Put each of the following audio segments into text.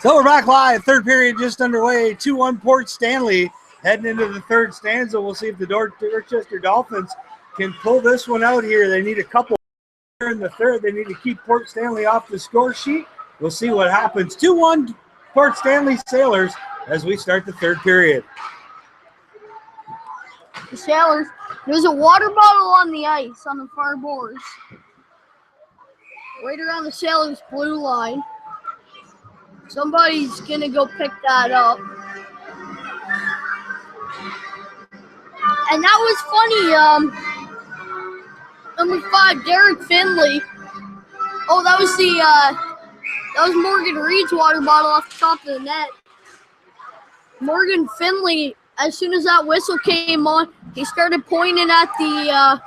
So we're back live. Third period just underway. 2-1 Port Stanley heading into the third stanza. We'll see if the Dorchester Dolphins can pull this one out here. They need a couple in the third. They need to keep Port Stanley off the score sheet. We'll see what happens. 2-1 Port Stanley Sailors as we start the third period. The Sailors. There's a water bottle on the ice on the far boards. Right around the Sailors' blue line. Somebody's going to go pick that up. And that was funny. Number 5, Derek Finley. Oh, that was Morgan Reed's water bottle off the top of the net. Morgan Finley, as soon as that whistle came on, he started pointing at the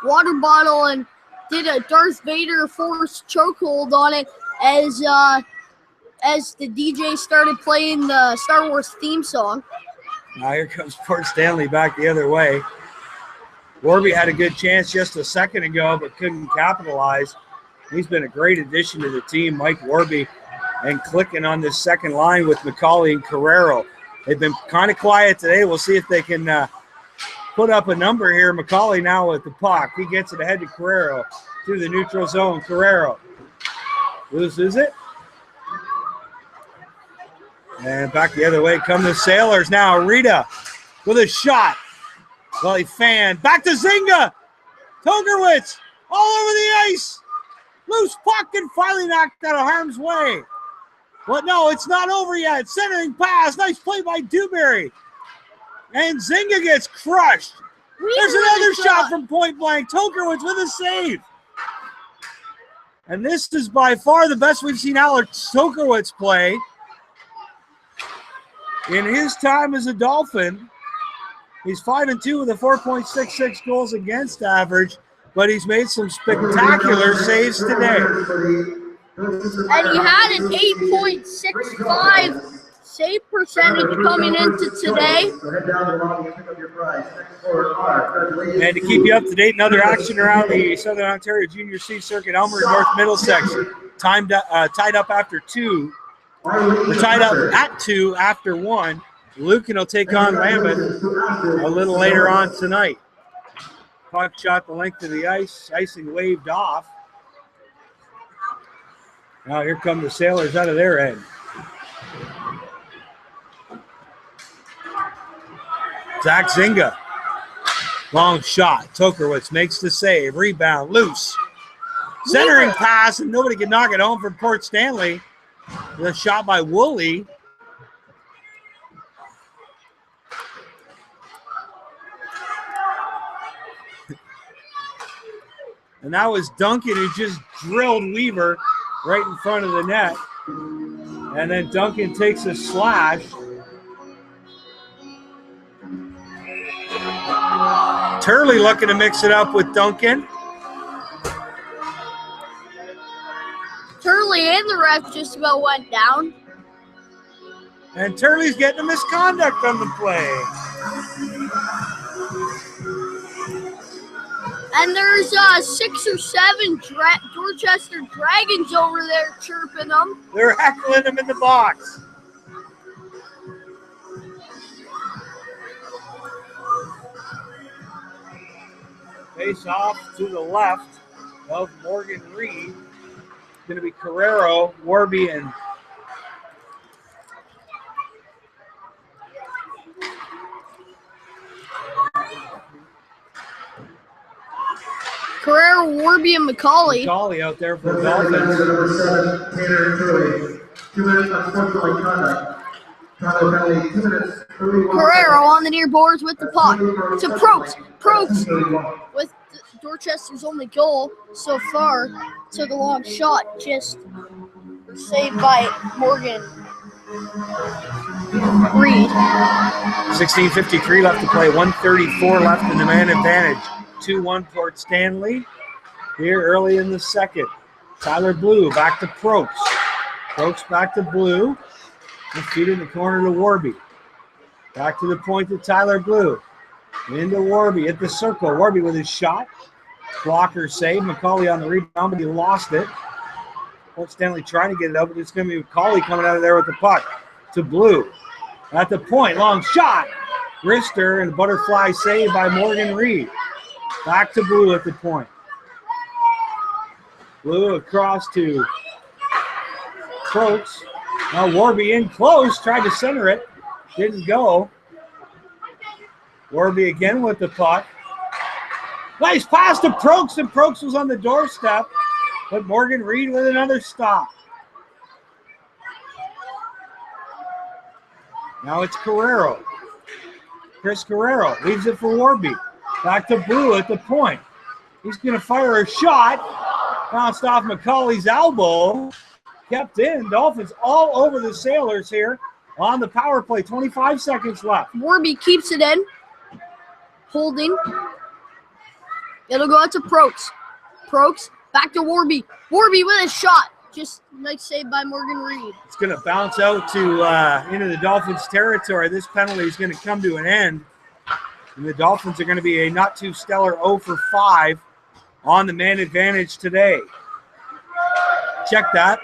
water bottle and did a Darth Vader force chokehold on it as the DJ started playing the Star Wars theme song. Now here comes Port Stanley back the other way. Warby had a good chance just a second ago, but couldn't capitalize. He's been a great addition to the team, Mike Warby, and clicking on this second line with McCauley and Carrero. They've been kind of quiet today. We'll see if they can put up a number here. McCauley now with the puck. He gets it ahead to Carrero through the neutral zone. Carrero loses it. And back the other way come the Sailors now. Rita with a shot. Well, he fanned. Back to Zinga. Togerwitz all over the ice. Loose puck and finally knocked out of harm's way. But no, it's not over yet. Centering pass. Nice play by Dewberry. And Zinga gets crushed. There's another shot from point blank. Togerwitz with a save. And this is by far the best we've seen Alex Togerwitz play in his time as a Dolphin. He's 5-2 with a 4.66 goals against average, but he's made some spectacular saves today. And he had an 8.65 save percentage coming into today. And to keep you up to date, another action around the Southern Ontario Junior C Circuit, Elmer North Middlesex, tied up after 2. We're tied up at 2 after 1. Lucan will take on Lambeth a little later on tonight. Puck shot the length of the ice. Icing waved off. Now here come the Sailors out of their end. Zach Zinga. Long shot. Tokerwitz makes the save. Rebound. Loose. Centering pass, and nobody can knock it home from Port Stanley. The shot by Woolley. And that was Duncan who just drilled Weaver right in front of the net. And then Duncan takes a slash. Turley looking to mix it up with Duncan. Turley and the ref just about went down. And Turley's getting a misconduct on the play. And there's 6 or 7 Dorchester Dragons over there chirping them. They're heckling them in the box. Face off to the left of Morgan Reed. It's going to be Carrero, Warby, and Carrero, Warby, and McCauley. McCauley out there for the Dolphins. 2 minutes on sportsmanlike conduct. Penalty, 2 minutes. Carrero on the near boards with the puck to Probst. Probst with Dorchester's only goal so far. So the long shot just saved by Morgan Reed. 16:53 left to play. 1:34 left in the man advantage. 2-1 Port Stanley here early in the second. Tyler Blue back to Probst. Probst back to Blue. The feet in the corner to Warby. Back to the point to Tyler Blue. Into Warby at the circle. Warby with his shot. Blocker save. McCauley on the rebound, but he lost it. Port Stanley trying to get it up, but it's going to be McCauley coming out of there with the puck to Blue. At the point, long shot. Wrister and butterfly save by Morgan Reed. Back to Blue at the point. Blue across to Crokes. Now Warby in close, tried to center it. Didn't go. Warby again with the puck. Nice pass to Prokes, and Prokes was on the doorstep. But Morgan Reed with another stop. Now it's Carrero. Chris Carrero leaves it for Warby. Back to Blue at the point. He's going to fire a shot. Bounced off McCauley's elbow. Kept in. Dolphins all over the Sailors here on the power play. 25 seconds left. Warby keeps it in. Holding. It'll go out to Prokes. Prokes back to Warby. Warby with a shot. Just nice save by Morgan Reed. It's going to bounce out to into the Dolphins' territory. This penalty is going to come to an end. And the Dolphins are going to be a not too stellar 0 for 5 on the man advantage today. Check that.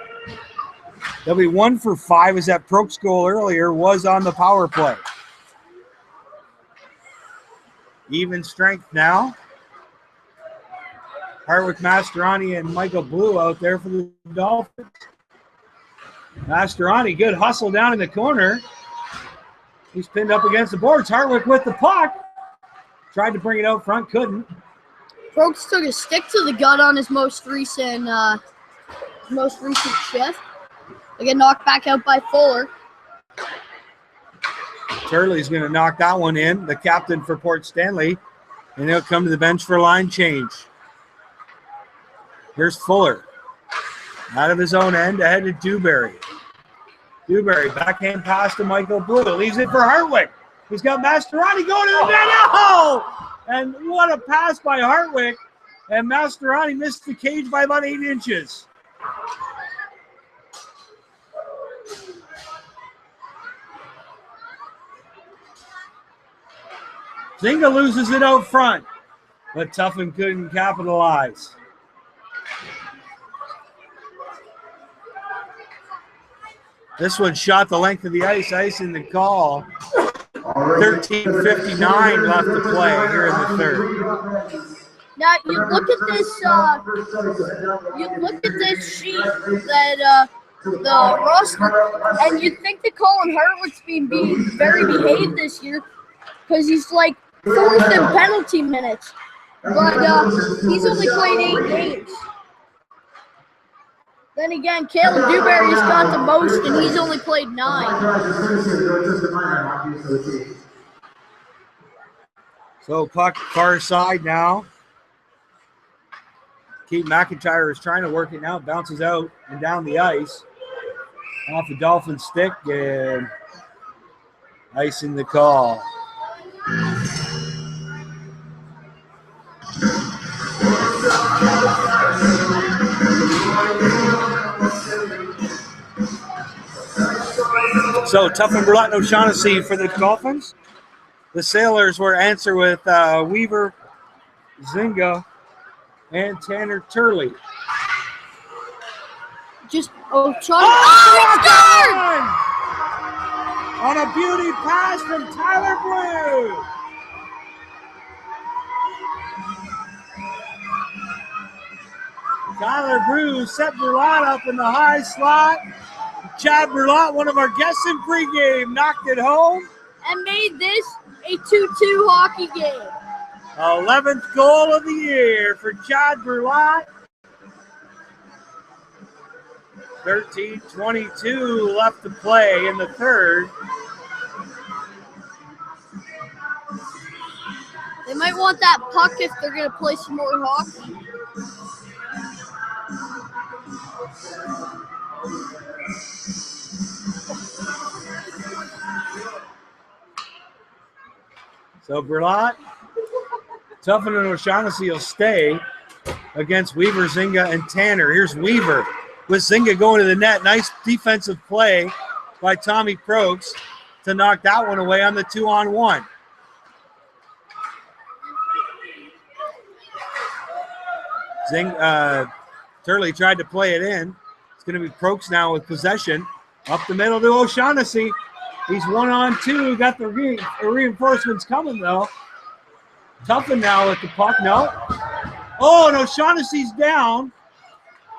They'll be 1 for 5 as that Prokes goal earlier was on the power play. Even strength now. Hartwick Mastroeni and Michael Blue out there for the Dolphins. Mastroeni, good hustle down in the corner. He's pinned up against the boards. Hartwick with the puck. Tried to bring it out front, couldn't. Prokes took a stick to the gut on his most recent shift. They get knocked back out by Fuller. Turley's going to knock that one in, the captain for Port Stanley, and he'll come to the bench for line change. Here's Fuller. Out of his own end, ahead to Dewberry. Dewberry, backhand pass to Michael Blue. Leaves it for Hartwick. He's got Mastroeni going to the net. Oh! And what a pass by Hartwick. And Mastroeni missed the cage by about 8 inches. Zinga loses it out front, but Tuffin couldn't capitalize. This one shot the length of the ice in the call. 13:59 left to play here in the third. Now you look at this sheet that the roster, and you'd think that Colin Hartwick's being very behaved this year because he's like fourth in penalty minutes, but he's only played 8 games. Then again, Caleb Dewberry's got the most, and he's only played 9. So puck far side now. Keith McIntyre is trying to work it now. Bounces out and down the ice. Off the Dolphin stick and icing the call. So Tuffin, Burlett, and O'Shaughnessy for the Dolphins. The Sailors were answer with Weaver, Zinga, and Tanner Turley. Just O'Shaughnessy. On a beauty pass from Tyler Blue. Tyler Blue set Burlott up in the high slot. Chad Burlott, one of our guests in pregame, knocked it home. And made this a 2-2 hockey game. 11th goal of the year for Chad Burlott. 13:22 left to play in the third. They might want that puck if they're going to play some more hockey. So Burlott, Tuffin, and O'Shaughnessy will stay against Weaver, Zinga, and Tanner. Here's Weaver with Zinga going to the net. Nice defensive play by Tommy Prokes to knock that one away on the 2-on-1. Turley tried to play it in. It's going to be Prokes now with possession. Up the middle to O'Shaughnessy. He's 1-on-2. Got the reinforcements coming, though. Tuffin now with the puck. No. Oh, and O'Shaughnessy's down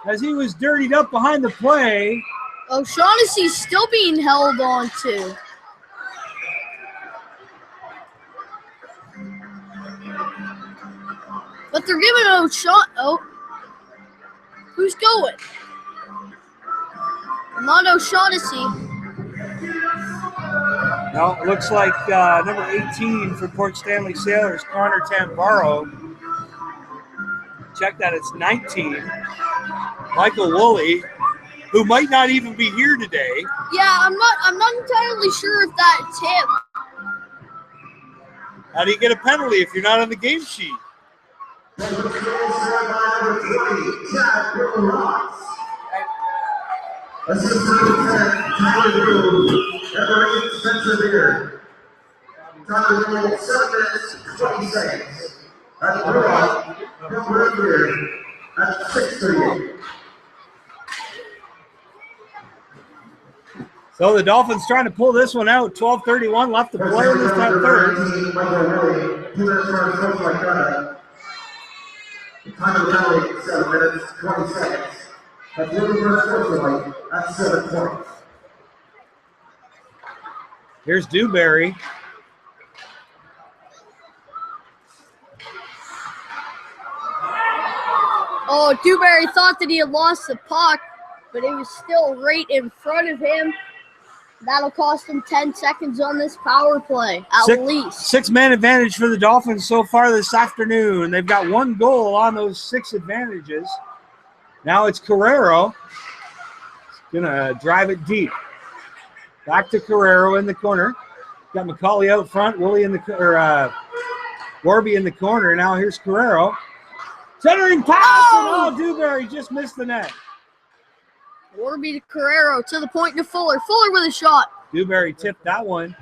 as he was dirtied up behind the play. O'Shaughnessy's still being held on to. But they're giving O'Shaughnessy. Oh. Who's going? Not O'Shaughnessy. No, it looks like number 18 for Port Stanley Sailors, Connor Tambaro. Check that, it's 19. Michael Woolley, who might not even be here today. Yeah, I'm not entirely sure if that's him. How do you get a penalty if you're not on the game sheet? Assistant Tyler Blue, referee Spencer Beer. Tyler Blue, 7 minutes, 20 seconds. At the rock, number Beer at 6:38. So the Dolphins trying to pull this one out. 12:31 left to play in this time third. Time of penalty, 7 minutes, 20 seconds. At the first at 7:20. Here's Dewberry. Oh, Dewberry thought that he had lost the puck, but it was still right in front of him. That'll cost him 10 seconds on this power play, at least. 6-man advantage for the Dolphins so far this afternoon. They've got 1 goal on those 6 advantages. Now it's Carrero. He's going to drive it deep. Back to Carrero in the corner. Got McCauley out front, Warby in the corner. Now here's Carrero. Centering pass. Oh, Dewberry just missed the net. Warby to Carrero to the point to Fuller. Fuller with a shot. Dewberry tipped that one.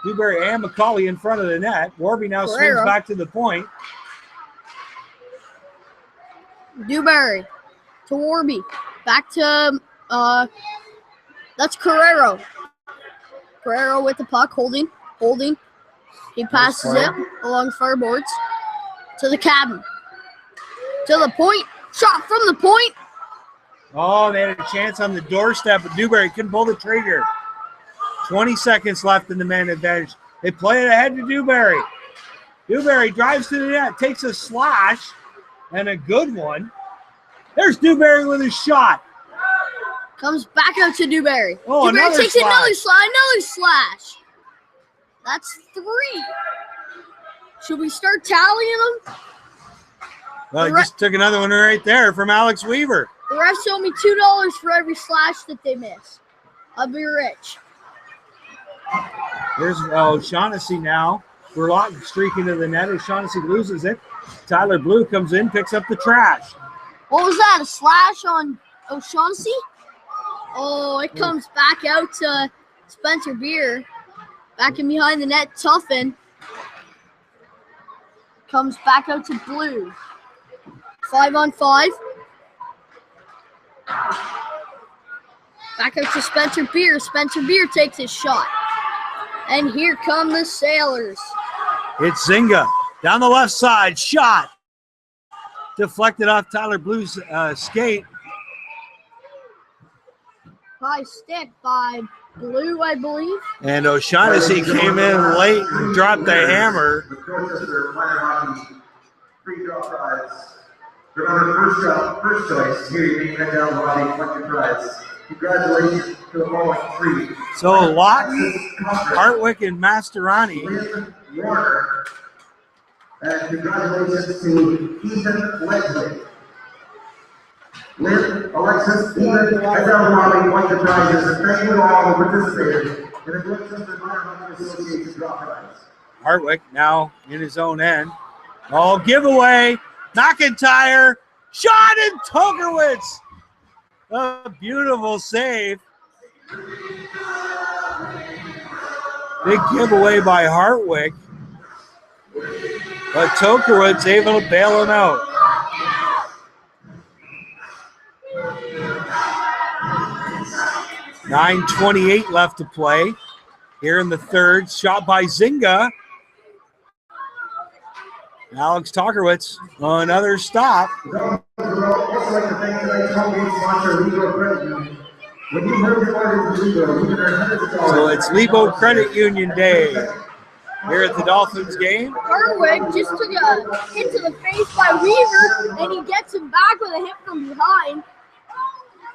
Dewberry and McCauley in front of the net. Warby now swings back to the point. Dewberry to Warby. Back to, that's Carrero. Carrero with the puck, holding. He passes it along far boards to the cabin. To the point. Shot from the point. Oh, they had a chance on the doorstep, but Dewberry couldn't pull the trigger. 20 seconds left in the man advantage. They play it ahead to Dewberry. Dewberry drives to the net, takes a slash, and a good one. There's Dewberry with a shot. Comes back out to Dewberry. Oh, Dewberry takes another slash. That's 3. Should we start tallying them? Well, he just took another one right there from Alex Weaver. The refs owe me $2 for every slash that they miss. I'll be rich. There's O'Shaughnessy now. Verlotten streaking to the net. O'Shaughnessy loses it. Tyler Blue comes in, picks up the trash. What was that, a slash on O'Shaughnessy? Oh, it comes back out to Spencer Beer. Back in behind the net, Tuffin. Comes back out to Blue. 5-on-5. Back out to Spencer Beer. Spencer Beer takes his shot. And here come the Sailors. It's Zinga down the left side. Shot. Deflected off Tyler Blue's skate. High stick by Blue, I believe. And O'Shaughnessy came in late and dropped the hammer. The Dorchester minor hockey free draw prize. Remember, first choice. Here you can head down the lobby, collect your prize. Congratulations to the following 3. So Lawton, Hartwick, and Mastorani. Lynn Warner. And congratulations to Ethan Leslie. Lynn, Alexis, Ethan, head down the lobby, collect your prizes. And thank you to all who participated in the Dorchester Minor Hockey Association draw prize. Hartwick now in his own end. Oh, giveaway. McIntyre. Shot and Togerwitz. A beautiful save. Big giveaway by Hartwick. But Togerwitz able to bail him out. 9:28 left to play here in the third. Shot by Zinga. Alex Tokarwitz, another stop. Also like to thank tonight's home sponsor, Lebo Credit Union. When you heard the order from Lebo, you can earn hundreds of dollars. So it's Lebo Credit Union Day here at the Dolphins game. Hardwick just took a hit to the face by Weaver, and he gets him back with a hit from behind.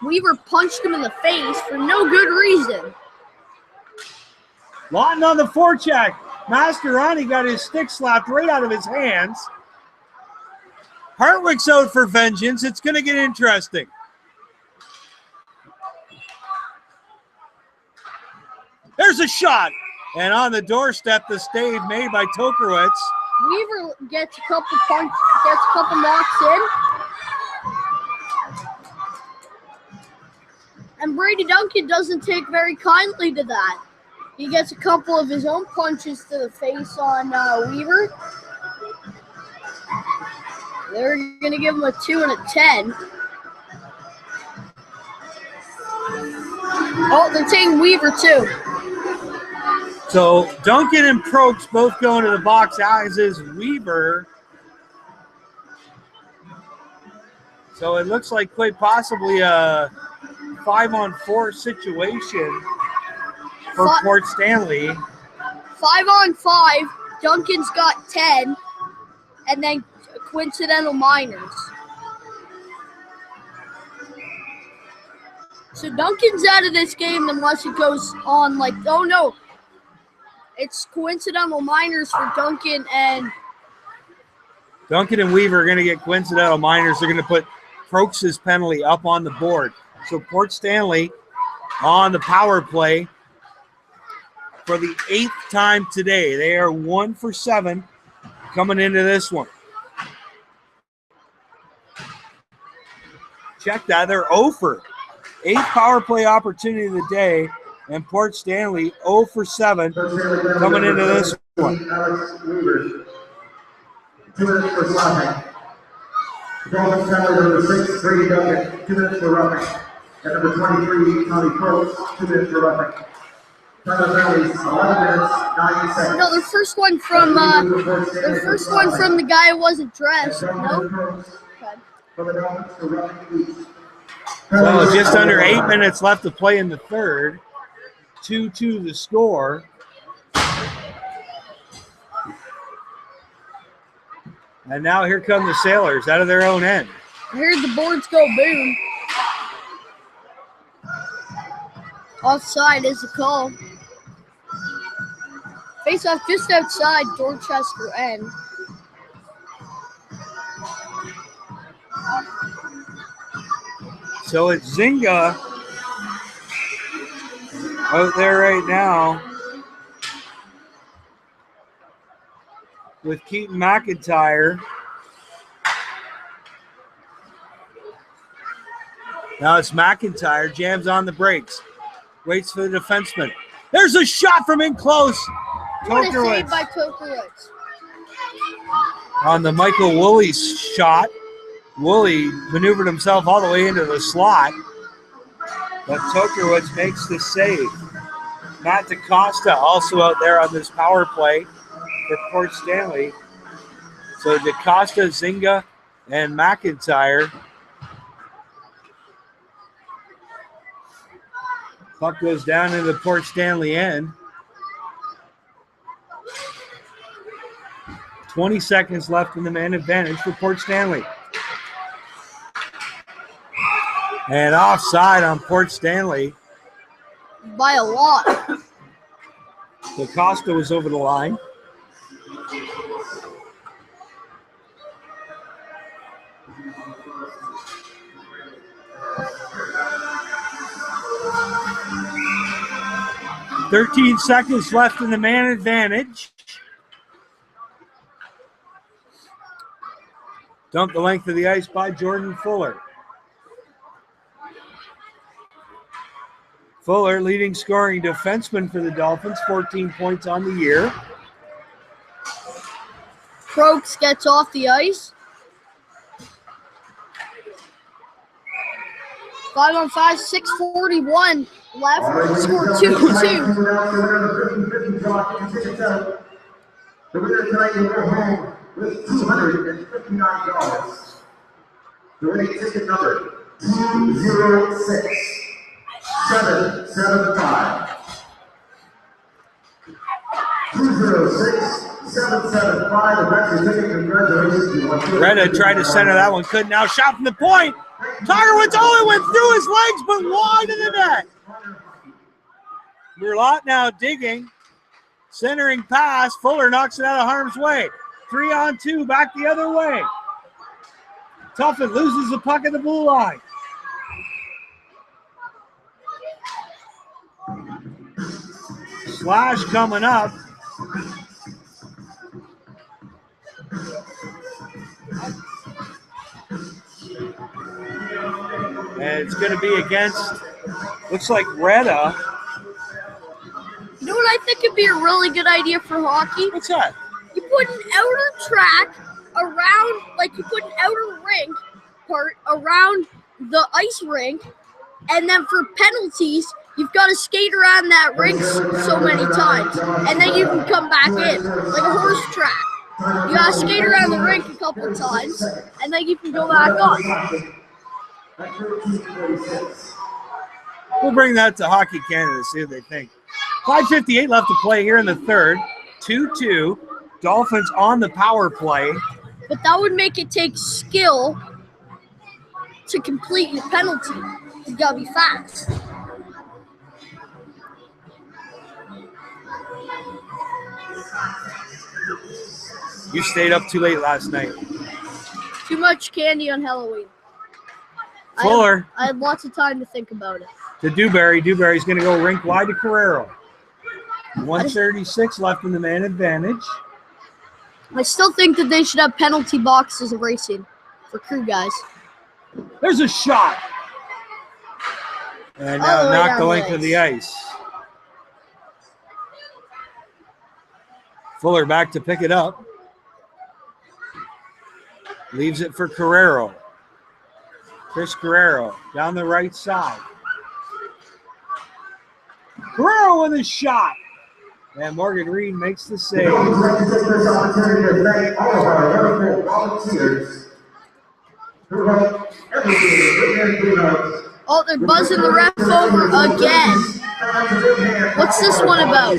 Weaver punched him in the face for no good reason. Lawton on the forecheck. Mascherani got his stick slapped right out of his hands. Hartwick's out for vengeance. It's going to get interesting. There's a shot. And on the doorstep, the stave made by Tokarwitz. Weaver gets a couple knocks in. And Brady Duncan doesn't take very kindly to that. He gets a couple of his own punches to the face on Weaver. They're going to give him a 2 and a 10. Oh, they're taking Weaver too. So Duncan and Prokes both go into the box, as is Weaver. So it looks like quite possibly a 5-on-4 situation for Port Stanley. 5-on-5. Duncan's got 10, and then coincidental minors. So Duncan's out of this game unless it goes on like, oh no, it's coincidental minors for Duncan and Weaver are going to get coincidental minors. They're going to put Prokes' penalty up on the board. So Port Stanley on the power play for the 8th time today. They are 1 for 7 coming into this one. Check that. They're 0 for 8th power play opportunity of the day, and Port Stanley 0 for 7 coming into this one. Alex Weaver, 2 minutes for slapping. Dolphins penalty number 6, Brady Duncan, 2 minutes for roughing. And number 23, Tommy Prokes, 2 minutes for roughing. Time of penalties, 11 minutes, 90 seconds. no, the first one from the guy who wasn't dressed. No. So just under 8 minutes left to play in the third. 2-2 the score. And now here come the Sailors out of their own end. I heard the boards go boom. Offside is the call. Face off just outside Dorchester end. So it's Zinga out there right now with Keaton McIntyre. Now it's McIntyre, jams on the brakes, waits for the defenseman. There's a shot from in close. What a save by Tokarwitz. On the Michael Woolley shot. Woolley maneuvered himself all the way into the slot, but Tokarwitz makes the save. Matt DaCosta also out there on this power play for Port Stanley. So DaCosta, Zinga, and McIntyre. Puck goes down into the Port Stanley end. 20 seconds left in the man advantage for Port Stanley. And offside on Port Stanley. By a lot. DaCosta was over the line. "13 seconds left in the man advantage. Dumped the length of the ice by Jordan Fuller. Fuller, leading scoring defenseman for the Dolphins, 14 points on the year. Prokes gets off the ice. 5-on-5, 6:41 left, score 2-2. The winner tonight will go home with $259. The winning ticket number 206775. 206775. The rest of the ticket. Congratulations. Reda tried to center that one, couldn't. Now shot from the point. Tigerwoods only went through his legs, but wide of the net. Berlot now digging. Centering pass. Fuller knocks it out of harm's way. 3-on-2, back the other way. Tuffin loses the puck at the blue line. Slash coming up. And it's going to be against, looks like Reda. You know what I think would be a really good idea for hockey? What's that? You put an outer track around, like you put an outer rink part around the ice rink, and then for penalties, you've got to skate around that rink so many times, and then you can come back in, like a horse track. You got to skate around the rink a couple of times, and then you can go back on. We'll bring that to Hockey Canada, see what they think. 5:58 left to play here in the third. 2-2. Dolphins on the power play. But that would make it take skill to complete your penalty. You got to be fast. You stayed up too late last night. Too much candy on Halloween. Fuller. I had lots of time to think about it. To Dewberry. Dewberry's going to go rink wide to Carrero. 1:36 left in the man advantage. I still think that they should have penalty boxes of racing for crew guys. There's a shot. And now not going to the ice. Fuller back to pick it up. Leaves it for Carrero. Chris Carrero down the right side. Carrero with a shot. And Morgan Reed makes the save. We'd like to take this opportunity to thank all of our wonderful volunteers who help everything. Oh, they're buzzing the ref over again. What's this one about?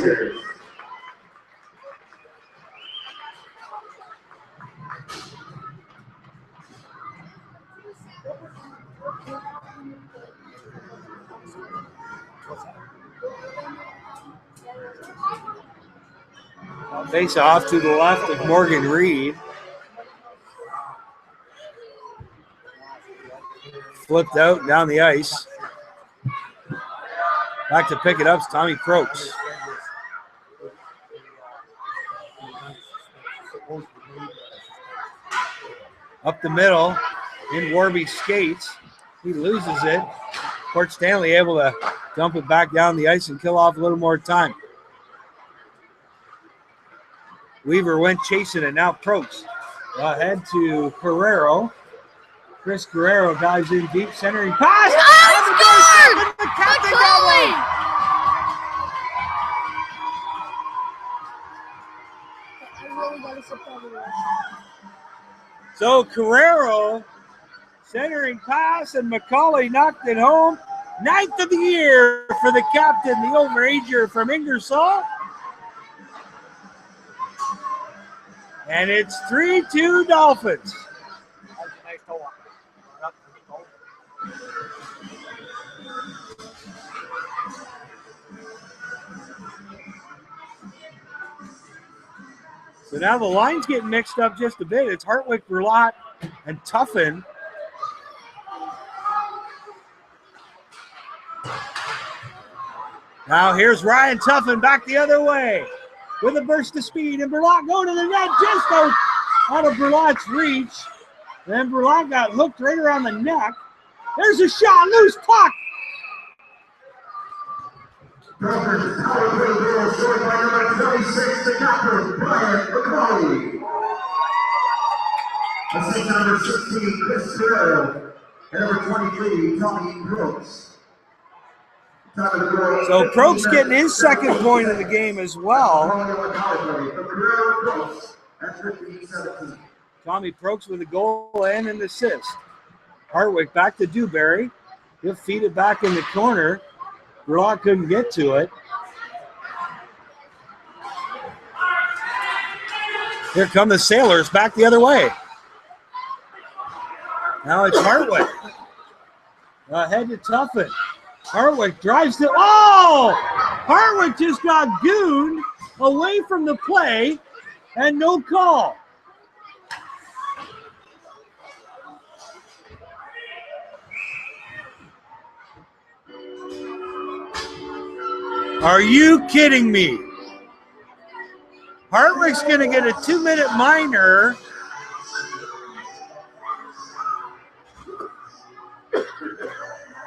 Face off to the left of Morgan Reed. Flipped out down the ice. Back to pick it up is Tommy Croaks. Up the middle in Warby skates. He loses it. Court Stanley able to dump it back down the ice and kill off a little more time. Weaver went chasing it. Now Probst ahead to Carrero. Chris Carrero dives in deep, centering pass. Oh, scored! McCauley! So Carrero centering pass, and McCauley knocked it home. 9th of the year for the captain, the overager from Ingersoll. And it's 3-2 Dolphins. So now the line's getting mixed up just a bit. It's Hartwick, Berlot, and Tuffin. Now here's Ryan Tuffin back the other way with a burst of speed, and Berlot going to the net just out of Berlot's reach. Then Berlot got hooked right around the neck. There's a shot, loose puck. Dolphins power play goal scored by number 26, the captain, Brian McCauley. Assistant number 16, Chris Carrero. And number 23, Tommy Brooks. So Probst getting his second point of the game as well. Tommy Probst with a goal and an assist. Hartwick back to Dewberry. He'll feed it back in the corner. Rock couldn't get to it. Here come the Sailors back the other way. Now it's Hartwick. Ahead to Tuffin. Hartwick drives to, oh! Hartwick just got gooned away from the play and no call. Are you kidding me? Hartwick's going to get a 2-minute minor.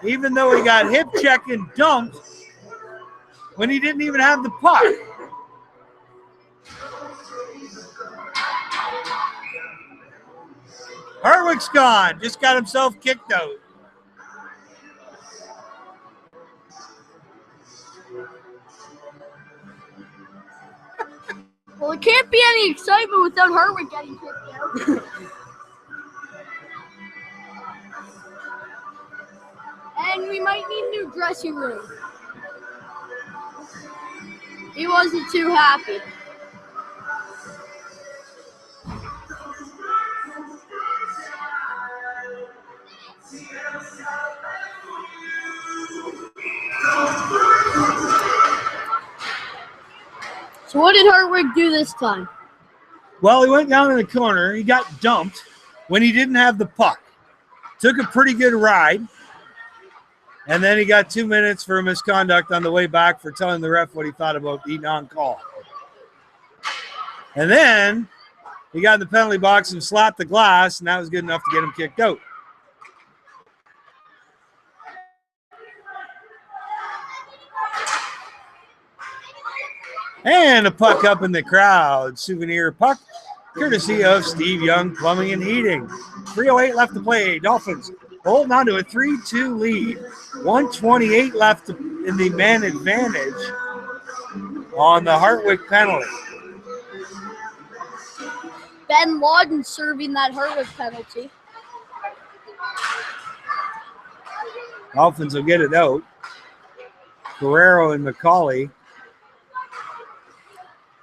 Even though he got hip checked and dumped when he didn't even have the puck. Hartwick's gone. Just got himself kicked out. Well, there can't be any excitement without Hartwick getting kicked out. And we might need a new dressing room. He wasn't too happy. So what did Hartwick do this time? Well, he went down in the corner. He got dumped when he didn't have the puck. Took a pretty good ride. And then he got 2 minutes for misconduct on the way back for telling the ref what he thought about the non-call. And then he got in the penalty box and slapped the glass, and that was good enough to get him kicked out. And a puck up in the crowd. Souvenir puck, courtesy of Steve Young Plumbing and Heating. 3:08 left to play. Dolphins holding on to a 3-2 lead. 1:28 left in the man advantage on the Hartwick penalty. Ben Lawden serving that Hartwick penalty. Dolphins will get it out. Guerrero and McCauley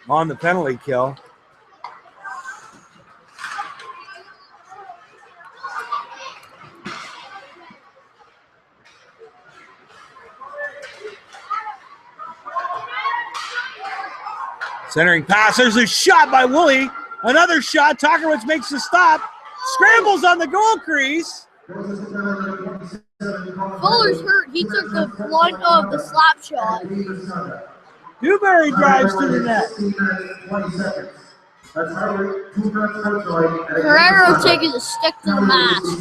on the penalty kill. Centering pass. There's a shot by Woolley. Another shot. Tokarwitz makes the stop. Scrambles on the goal crease. Fuller's hurt. He took the brunt of the slap shot. Dewberry drives to the net. Guerrero taking a stick to the mask.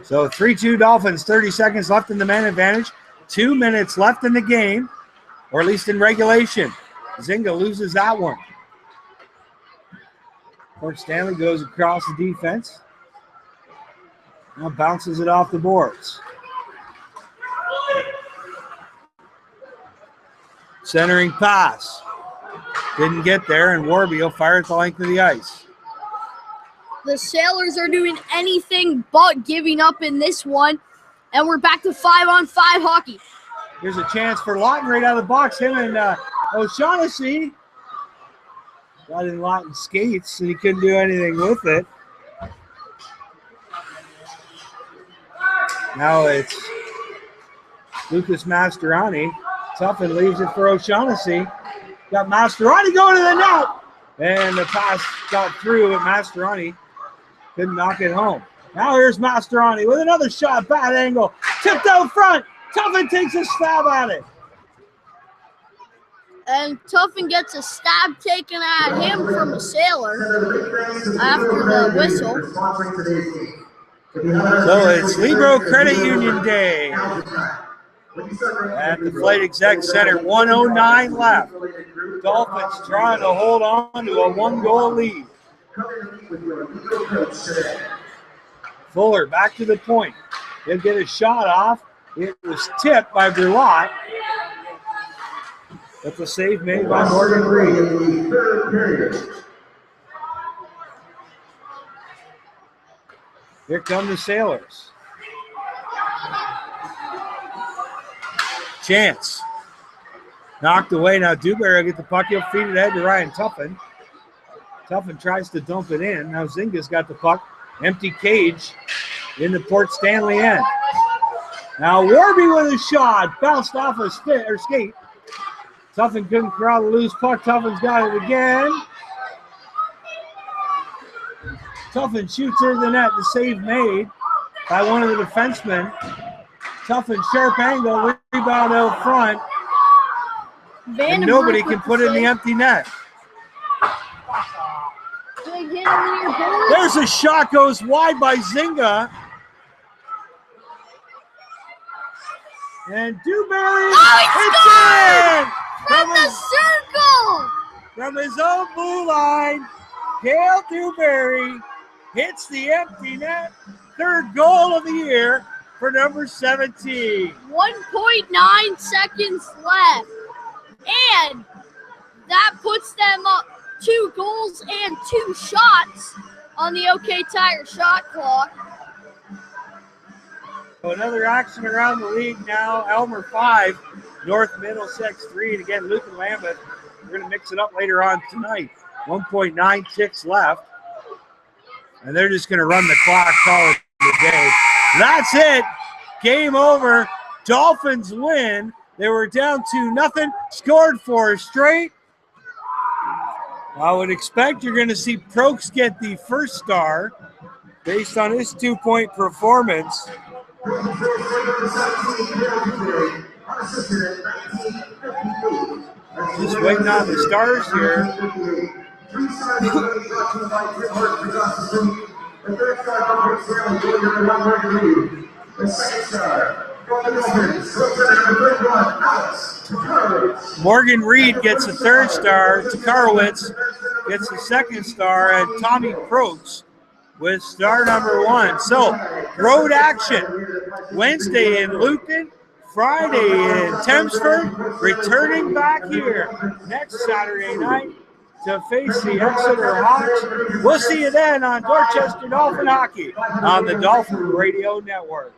So 3-2 Dolphins, 30 seconds left in the man advantage. 2 minutes left in the game, or at least in regulation. Zinga loses that one. Court Stanley goes across the defense. Now bounces it off the boards. Centering pass. Didn't get there, and Warby will fire at the length of the ice. The Sailors are doing anything but giving up in this one, and we're back to 5-on-5 hockey. Here's a chance for Lawton right out of the box. Him and O'Shaughnessy got in Lawton's skates, and he couldn't do anything with it. Now it's Lucas Mastroianni. Tuffin leaves it for O'Shaughnessy. Got Mastroianni going to the net. And the pass got through, but Mastroianni couldn't knock it home. Now here's Mastroianni with another shot, bad angle. Tipped out front. Tuffin takes a stab at it. And Tuffin gets a stab taken at him from a sailor after the whistle. So it's Libro Credit Union Day at the Flight Exec Center. 1:09 left. Dolphins trying to hold on to a 1-goal lead. Fuller back to the point. He'll get a shot off. It was tipped by Berlot. That's a save made by Morgan Reed. Here come the Sailors. Chance. Knocked away. Now Dewberry will get the puck. He'll feed it ahead to Ryan Tuffin. Tuffin tries to dump it in. Now Zinga's got the puck. Empty cage in the Port Stanley end. Now Warby with a shot. Bounced off a skate. Tuffin couldn't corral the loose puck. Tuffin's got it again. Tuffin shoots into the net. The save made by one of the defensemen. Tuffin sharp angle. Rebound out front. And nobody can put it in the empty net. There's a shot, goes wide by Zinga. And Dewberry hits it! From the circle! From his own blue line, Cale Dewberry hits the empty net. Third goal of the year for number 17. 1.9 seconds left. And that puts them up 2 goals and 2 shots on the OK Tire shot clock. So another action around the league now. Elmer 5, North Middlesex 3. And again, Luke and Lambeth, we're going to mix it up later on tonight. 1.9 ticks left. And they're just going to run the clock, call it the day. That's it. Game over. Dolphins win. They were down 2-0, scored 4 straight. I would expect you're going to see Prokes get the first star based on his 2-point performance. Just waiting on the stars here. The second star. Morgan Reed gets a third star. Tokarowicz gets the second star. And Tommy Prokes with star number 1. So, road action. Wednesday in Luton. Friday in Thamesford. Returning back here next Saturday night to face the Exeter Hawks. We'll see you then on Dorchester Dolphin Hockey on the Dolphin Radio Network.